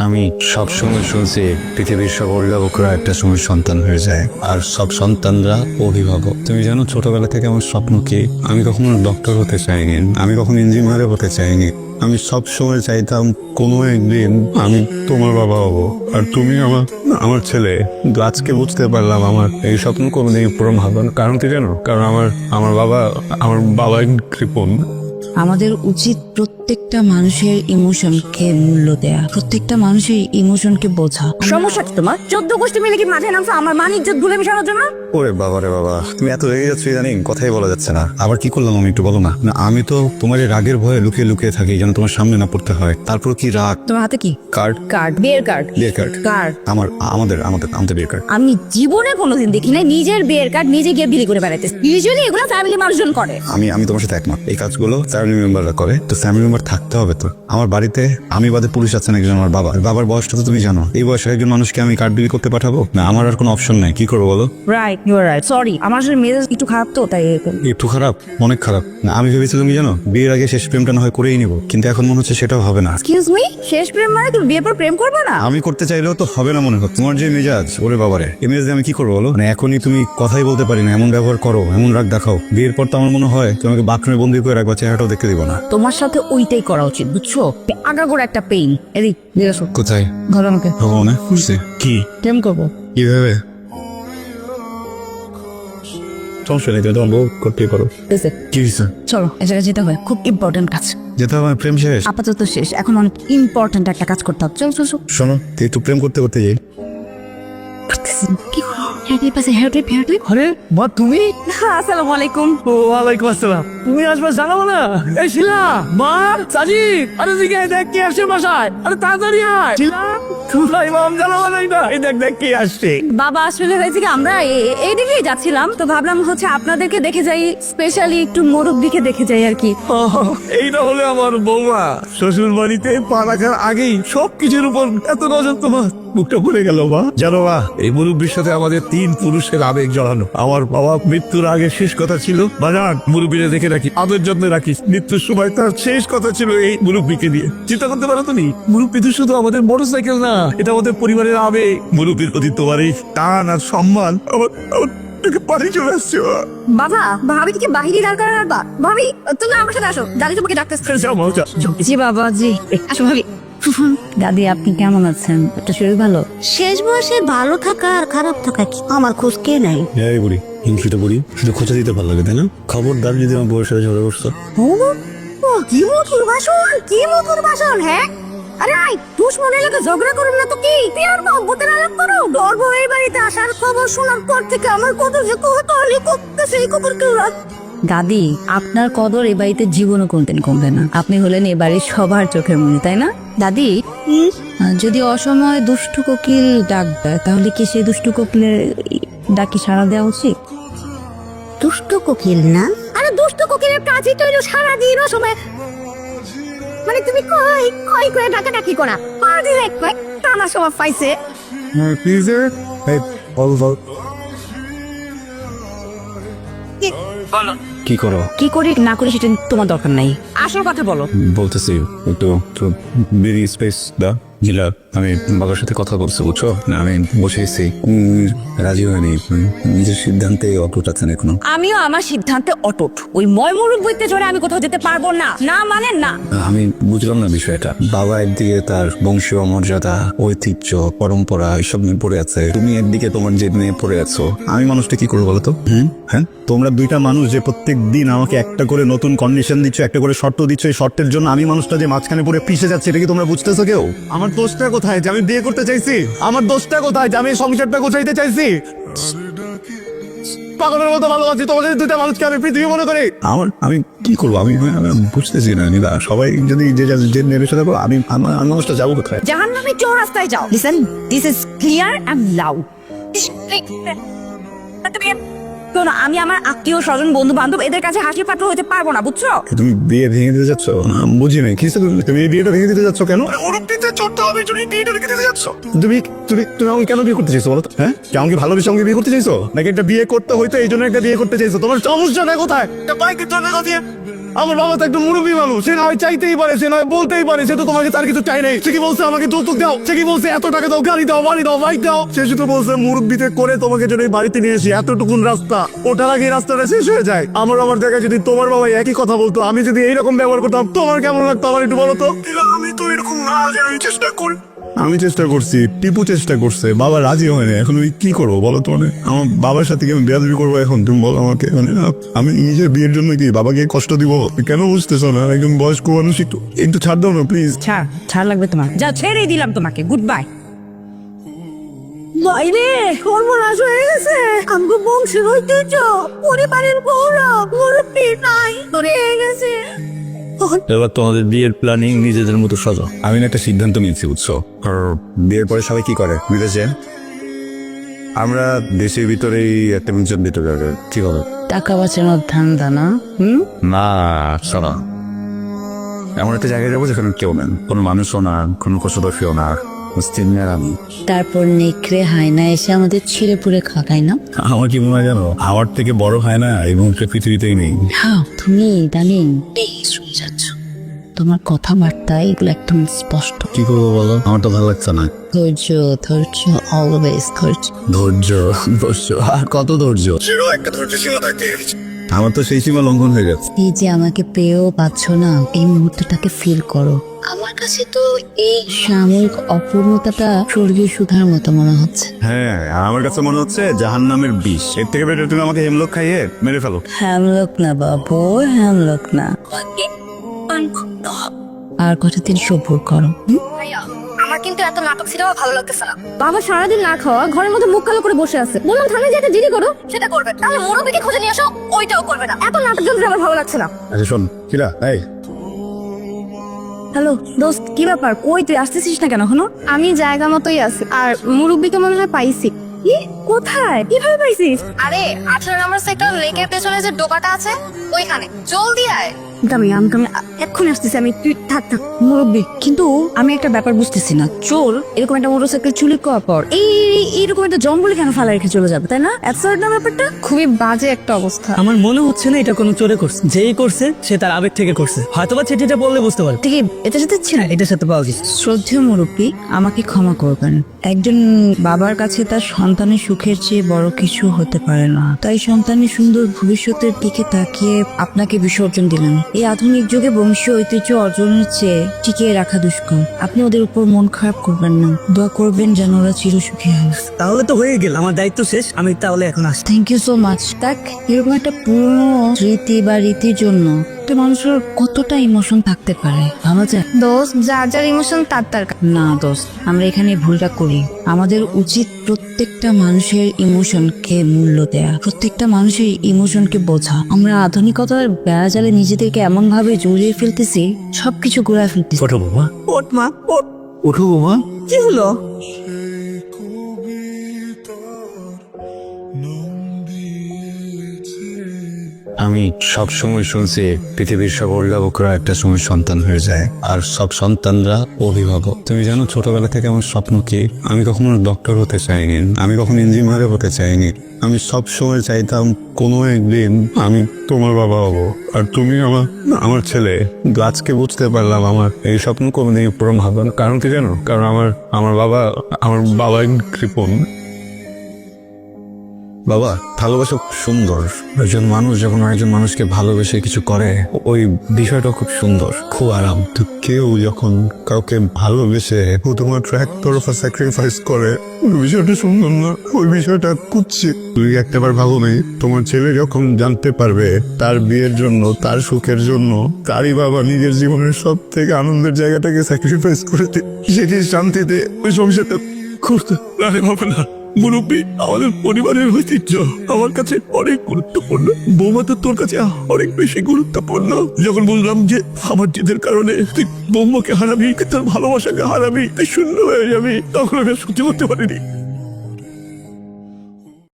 আমি সবসময় শুনছি পৃথিবীর সব অভিভাবকরা একটা সময় সন্তান হয়ে যায়, আর সব সন্তানরা অভিভাবক। তুমি জানো ছোটবেলা থেকে আমার স্বপ্ন কি? আমি কখনো ডক্টর হতে চাইনি, আমি কখনো ইঞ্জিনিয়ার হতে চাইনি। আমি সব সময় চাইতাম কোনো একদিন আমি তোমার বাবা হবো আর তুমি আমার ছেলে। কিন্তু আজকে বুঝতে পারলাম আমার এই স্বপ্ন কোনোদিন পূরণ হবে না। কারণ কি জানো? কারণ আমার বাবা কৃপণ। আমাদের উচিত প্রত্যেকটা মানুষের ইমোশনকে মূল্য দেয়া, প্রত্যেকটা মানুষের ইমোশনকে বোঝা। সমস্যা কি তোমার? 14 গোষ্ঠী মিলে কি মাঝে নামছো আমার মান ইজ্জত ভুলে মিশানোর জন্য? ওরে বাবা রে বাবা, তুমি এত রেগে যাচ্ছ জানি কথাই বলা যাচ্ছে না। আবার কি করলাম আমি একটু বলো না। না, আমি তো তোমার এই রাগের ভয়ে লুকিয়ে লুকিয়ে থাকি যেন তোমার সামনে না পড়তে হয়। তারপর কি রাগ? তোমার হাতে কি? কার্ড। কার্ড? বিয়ের কার্ড? বিয়ের কার্ড? কার্ড আমাদের বিয়ের কার্ড। আমি জীবনে কোনোদিন দেখি নাই নিজের বিয়ের কার্ড নিজে গিয়ে বিলি করে বেড়াইতে। ইউজুয়ালি এগুলো ফ্যামিলি মানুষজন করে। আমি তোমার সাথে একমত, এই কাজগুলো ফ্যামিলি মেম্বাররা করে। তো ফ্যামিলি মেম্বার থাকতে হবে তো। আমার বাড়িতে আমি বাদে পুলিশ আছেন একজন, আমার বাবার বয়সটা তো তুমি জানো। এই বয়সে একজন মানুষকে আমি কার্ড বিলি করতে পাঠাবো না? আমার আর কোনো অপশন নাই। কি করবো বলো? Right, you are right. Sorry, আমার আসলে মেজাজ একটু খারাপ তো, তাই এরকম। একটু খারাপ? অনেক খারাপ না? আমি ভেবেছিলাম কি জানো, বিয়ের আগে শেষ প্রেমটা না হয় করেই নিবো, কিন্তু এখন মনে হচ্ছে সেটাও হবে না। এক্সকিউজ মি, শেষ প্রেম মানে তুমি বিয়ের পর প্রেম করবে না? আমি করতে চাইলেও তো হবে না মনে হচ্ছে। তোমার যে মেজাজ, ওরে বাবারে, এই মেজাজে আমি কি করবো বলো? মানে এখনই তুমি কথাই বলতে পারি না, এমন ব্যবহার করো, এমন রাগ দেখাও। বিয়ের পর তো আমার মনে হয় তোমাকে বাথরুমে বন্দি করে রাখবা, চেহারাটাও দেখতে দিব না। তোমার সাথে ওইটাই করা উচিত, বুঝছো? আগাগোড়া একটা পেইন। এদিক দিয়ে আসো। কোথায়? ঘরে আমাকে ভগবানে বুঝছে কি প্রেম করবো। কিভাবে? সমস্যা নেই, তুমি তোমার বউ করতেই পারো। কি হয়েছে? চলো, এ জায়গায় যেতে হবে, খুব ইম্পর্টেন্ট কাজ। যেতে হবে? প্রেম শেষ? আপাতত শেষ, এখন অনেক ইম্পর্টেন্ট একটা কাজ করতে হবে। চল চল চল। শোনো, তুই একটু প্রেম করতে করতে যাই। কি করো? হেয়ার আছে, হেয়ার ট্রিপ। আরে মা তুমি? আসসালামু আলাইকুম। ওয়ালাইকুম আসসালাম। তুমি আসবে জানাবো না? এই শিলা, মা, সাজিদ, আরে দিকে দেখ কে আসছে বাসায়। আরে তাড়াতাড়ি আয় শিলা। তুই মাম জানাবো না? এই দেখ কে আসছে। বাবা, আসলে হয়েছে কি, আমরা এইদিকেই যাচ্ছিলাম তো ভাবলাম হচ্ছে আপনাদেরকে দেখে যাই, স্পেশালি একটু মুরব্বিকে দেখে যাই আর কি। এইটা হলে আমার বৌমা। শ্বশুর বাড়িতে পা রাখার আগেই সবকিছুর উপর এত নজর তোমার। মুখটা ভুলে গেল মা। জানো মা, এই মুরব্বীর সাথে আমাদের 3 পুরুষের আবেগ জড়ানো। আমার বাবা মৃত্যুর আগে শেষ কথা ছিল, বাজান মুরব্বীরে দেখে রাখি, আদর যত্নে রাখিস। মৃত্যুর সময় তার শেষ কথা ছিল এই মুরব্বীকে নিয়ে। চিন্তা করতে পারো তুমি? মুরব্বী তো শুধু আমাদের মোটরসাইকেল না, এটা আমাদের পরিবারের আবেগ। মুরব্বীর প্রতি তোমার এই টান আর সম্মান আমার পানি চলে আসছে মা। বাবা, ভাবি কি বাহিরে দাঁড় করার বা? ভাবি, তুমি আমার সাথে আসো, দাদি তোমাকে ডাকতেছে। যাও মা, যাও। জি বাবা, জি আসো ভাবি। দাদি, আপনি কেমন আছেন? একটা শরীর ভালো? শেষ বয়সে ভালো থাকা আর খারাপ থাকা কি আমার খোঁজ কে নাই? এই বুড়ি, হিংসিত বুড়ি, শুধু খোঁচা দিতে ভালো লাগে তাই না? খবরদার যদি আমার বউয়ের সাথে ঝগড়া করছো। কি মধুর ভাষণ, কি মধুর ভাষণ। হ্যাঁ, আরে আই দুশ্মন এলাকা ঝগড়া করুন না তো কি? পিয়ার মহব্বতের আলাপ করো। গর্ব এই বাড়িতে আসার খবর শোনার পর থেকে আমার কত যে কৌতূহলী করতেছে, এই খবর কেউ রাখ। দাদি, আপনার কদর এ বাড়িতে জীবনও কোনদিন কমবে না। আপনি হলেন এ বাড়ির সবার চোখের মণি, তাই না? দাদি, যদি অসময়ে দুষ্টু কোকিল ডাক দেয়, তাহলে কি সেই দুষ্টু কোকিলের ডাকি সাড়া দেওয়া উচিত? দুষ্ট কোকিল না? আরে দুষ্ট কোকিলের কাজই তো হলো সারাদিন সময়, মানে তুমি কই কই করে ডাকাডাকি করা। পারদি এক টানা সময় পাইছে। কি করো? কি করি না করি সেটা তোমার দরকার নাই, আসল কথা বলো। বলতেছি একটু বেরি স্পেস দা জিলা। আমি বাবার সাথে কথা বলছি, বুঝছো না? আমি বসেছি, রাজি হয়নি। নিজের সিদ্ধান্তে অটুট আছেন এখনো। আমিও আমার সিদ্ধান্তে অটুট। ওই ময়মরূপ বইতে জোরে আমি কোথাও যেতে পারবো না, না মানে না। আমি বুঝলাম না বিষয়টা। বাবা একদিকে তার বংশীয় মর্যাদা, ঐতিহ্য, পরম্পরা এসব নিয়ে পড়ে আছে, তুমি একদিকে তোমার জেদ নিয়ে পড়ে আছো। আমি মানুষটা কি করবো বলো তো? হ্যাঁ, তোমরা দুইটা মানুষ যে প্রত্যেক দিন আমাকে একটা করে নতুন কন্ডিশন দিচ্ছ, একটা করে শর্ত দিচ্ছ, এই শর্তের জন্য আমি মানুষটা যে মাঝখানে পড়ে পিষে যাচ্ছে, এটা কি তোমরা বুঝতেছো কেউ? আমার দোষটা কোথায় যে আমি বিয়ে করতে চাইছি? আমার দোষটা কোথায় যে আমি এই সংসারটা গোছাইতে চাইছি? পাগলের মতো ভালোবাসি তোমাদের দুইটা মানুষকে, আমি পৃথিবী মনে করি। আমি কি করবো? আমি বুঝতেছি না নিদা। সবাই যদি যে নেবে সাথে আমি মানুষটা যাবো কোথায়? জাহান্নামে চৌরাস্তায় যাও। Listen, this is clear and loud. আমি আমার আত্মীয় স্বজন বন্ধু বান্ধব এদের কাছে হাসি পাত্র হতে পারবো না, বুঝছো? তুমি বিয়ে ভেঙে দিতে যাচ্ছ? বুঝি নাই কিছু। তুমি এই বিয়েটা ভেঙে দিতে যাচ্ছ কেন? তুমি তুমি তুমি আমাকে কেন বিয়ে করতে চাইছো বলো তো? হ্যাঁ, আমাকে ভালোবেসে আমাকে বিয়ে করতে চাইছো, নাকি একটা বিয়ে করতে হয়তো এই জন্য একটা বিয়ে করতে চাইছো? তোমার সমস্যাটা কোথায়? আমার বাবা তো একটা মুরব্বী মানুষ, সে নয় চাইতেই পারে, সে নয় বলতেই পারে, সে তো তোমাকে তার কিছু চাই নাই। সে কি বলছে আমাকে যৌতুক দাও, সে কি বলছে এত টাকা দাও, গাড়ি দাও, বাড়ি দাও, বাইক দাও। সে শুধু বলছে মুরব্বিতে করে তোমাকে যদি বাড়িতে নিয়ে এসি, এতটুকুন রাস্তা, ওটার আগে রাস্তাটা শেষ হয়ে যায়। আমার জায়গায় যদি তোমার বাবা একই কথা বলতো, আমি যদি এইরকম ব্যবহার করতাম, তোমার কেমন লাগতো আমার একটু বলো তো। আমি তো এরকম না, আমি চেষ্টা করি। আমি চেষ্টা করছি, টিপু চেষ্টা করছে, বাবা রাজি হয়নি। এখন আমি কি করবো বলো তো? মানে আমার বাবার সাথে কি আমি বেয়াদবি করবো এখন? তুমি বলো আমাকে। মানে আমি নিজের বিয়ের জন্য কি বাবাকে কষ্ট দিব? কেন বুঝতেছো না? একদম বয়স্ক মানুষ, একটু ছাড় দাও না প্লিজ। ছাড় লাগবে তোমার, যা ছেড়েই দিলাম তোমাকে, গুড বাই। বাইরে সর্বনাশ হয়ে গেছে। আমগো বংশের ঐতিহ্য, পরিবারের গৌরব, মুরব্বি নাই ধরে গেছে। এবার তোমাদের বিয়ের প্ল্যানিং নিজেদের মতো সাজাও। আমি না একটা সিদ্ধান্ত নিয়েছি, বুঝছো? আর বিয়ের পরে সবাই কি করে বিদেশে, আমরা দেশের ভিতরেই একটা মিউজিয়াম দিতে যাবে, ঠিক হবে? টাকা বাঁচানোর ধান্দা না? না শোনো, এমন একটা জায়গায় যাবো যেখানে কেউ নেন, কোনো মানুষও না, কোনো কষ্টদর্শীও না, মুসলিম আর আমি। তারপর নেকড়ে হায়না এসে আমাদের ছিঁড়ে পুড়ে খাওয়াই না? আমার কি মনে হয় জানো, আমার থেকে বড় হয় না এই মুহূর্তে পৃথিবীতেই নেই। হ্যাঁ, তুমি ইদানিং শুনে যাচ্ছ, তোমার কথাবার্তায় এগুলো একদম স্পষ্ট। কি করবো বলো, আমার তো ভালো লাগছে না। ধৈর্য, অলওয়েজ ধৈর্য। ধৈর্য আর কত ধৈর্য? একটা ধৈর্য সীমা থাকে, আমার তো সেই সীমা লঙ্ঘন হয়ে গেছে। এই যে আমাকে পেয়েও পাচ্ছ না, এই মুহূর্তটাকে ফিল করো। আমার কাছে তো এই সাময়িক অপূর্ণতাটা স্বর্গীয় সুধার মতো মনে হচ্ছে। হ্যাঁ, আর আমার কাছে মনে হচ্ছে জাহান্নামের বিষ। এর থেকে বেটার তুমি আমাকে হেমলক খাইয়ে মেরে ফেলো। হ্যামলক না বাবু, হ্যামলক না। আর কতদিন সবুর করো। আমার কিন্তু এত নাটক সিনেমা ভালো লাগতেছে না। বাবা সারাদিন না খাওয়া ঘরের মধ্যে মুখ কালো করে বসে আছে। বললাম থানায় যেতে জিডি করো, সেটা করবে। তাহলে মুরব্বিকে খুঁজে নিয়ে আসো, ওইটাও করবে না। এত নাটক যন্ত্র আমার ভালো লাগছে না। আচ্ছা শোন, কিরা এই হ্যালো দোস্ত, কি ব্যাপার? কই তুই আসতেছিস না কেন এখনো? আমি জায়গা মতোই আছি, আর মুরব্বিকে মনে হয় পাইছি। কি? কোথায়? কিভাবে পাইছিস? আরে 18 নম্বর সেক্টর লেকের পেছনে যে ডোবাটা আছে, ওইখানে। জলদি আয়। আমি এক্ষুনি আসতেছি। আমি তুই থাক মুরব্বী, কিন্তু আমি একটা ব্যাপার বুঝতেছি না। চোর এরকম একটা মোটরসাইকেল চুরি করার পর এইরকম একটা জঙ্গলে কেন ফালা রেখে চলে যাবে, তাই না? অ্যাবসার্ড না ব্যাপারটা? খুবই বাজে একটা অবস্থা। আমার মনে হচ্ছে না এটা কোনো চোরে করছে, যেই করছে সে তার আবেগ থেকে করছে। হয়তোবা চিঠিটা বললে বুঝতে পারবে। ঠিক এটার সাথে ছিল। এটার সাথে পাওয়া গেছে। শ্রদ্ধেয় মুরব্বী, আমাকে ক্ষমা করবেন। একজন বাবার কাছে তার সন্তানের সুখের চেয়ে বড় কিছু হতে পারে না, তাই সন্তানের সুন্দর ভবিষ্যতের দিকে তাকিয়ে আপনাকে বিসর্জন দিলেন। এই আধুনিক যুগে বংশীয় ঐতিহ্য অর্জনের চেয়ে টিকিয়ে রাখা দুষ্কর। আপনি ওদের উপর মন খারাপ করবেন না, দোয়া করবেন যেন ওরা চিরসুখী হয়। তাহলে তো হয়ে গেল, আমার দায়িত্ব শেষ। আমি তাহলে এখন আসছি। Thank you so much. দেখ, এরকম একটা পুরনো স্মৃতি বা রীতির জন্য একটা মানুষের কতটা ইমোশন থাকতে পারে ভাবা যায়। দোস্ত, যার যার ইমোশন তার তার। না দোস্ত, আমরা এখানে ভুলটা করি। আমাদের উচিত প্রত্যেকটা মানুষের ইমোশনকে মূল্য দেয়া, প্রত্যেকটা মানুষের ইমোশনকে বোঝা। আমরা আধুনিকতার বেড়াজালে নিজেদেরকে এমন ভাবে জড়িয়ে ফেলতেছি, সবকিছু ঘুরায় ফেলতেছি। ওঠো বৌমা, ওঠ মা, ওঠ। উঠো বৌমা। কি হলো? আমি সবসময় শুনছি পৃথিবীর সব অভিভাবকরা একটা সময় সন্তান হয়ে যায়, আর সব সন্তানরা অভিভাবক। তুমি জানো ছোটবেলা থেকে আমার স্বপ্ন কি? আমি কখনো ডক্টর হতে চাইনি, আমি কখনো ইঞ্জিনিয়ার হতে চাইনি। আমি সব সময় চাইতাম কোনো একদিন আমি তোমার বাবা হবো, আর তুমি আমার ছেলে। আজকে বুঝতে পারলাম আমার এই স্বপ্ন কোনোদিন পূরণ হবে না। কারণ কি জানো? কারণ আমার বাবা কৃপণ। বাবা, ভালোবাসা খুব সুন্দর। একজন মানুষ যখন একজন মানুষকে ভালোবেসে কিছু করে, ওই বিষয়টা খুব সুন্দর, খুব আরাম। তো কেউ যখন কাউকে ভালোবেসে শুধুমাত্র একতরফা স্যাক্রিফাইস করে, ওই বিষয়টা সুন্দর না, ওই বিষয়টা কুচ্ছি। তুই একটাবার ভাবো নেই, তোমার ছেলে যখন জানতে পারবে তার বিয়ের জন্য, তার সুখের জন্য তারই বাবা নিজের জীবনের সব থেকে আনন্দের জায়গাটাকে স্যাক্রিফাইস করেছে, সেটি শান্তিতে ওই সংসারটা করতে রাখে হবে না। মুরব্বী, আমাদের পরিবারের ঐতিহ্য আমার কাছে অনেক গুরুত্বপূর্ণ। বৌমা তো তোর কাছে অনেক বেশি গুরুত্বপূর্ণ। যখন বললাম যে আমার জেদের কারণে তুই বৌমাকে হারাবি, তার ভালোবাসাকে হারাবি, তুই শূন্য হয়ে যাবি, তখন আমি সহ্য করতে পারিনি।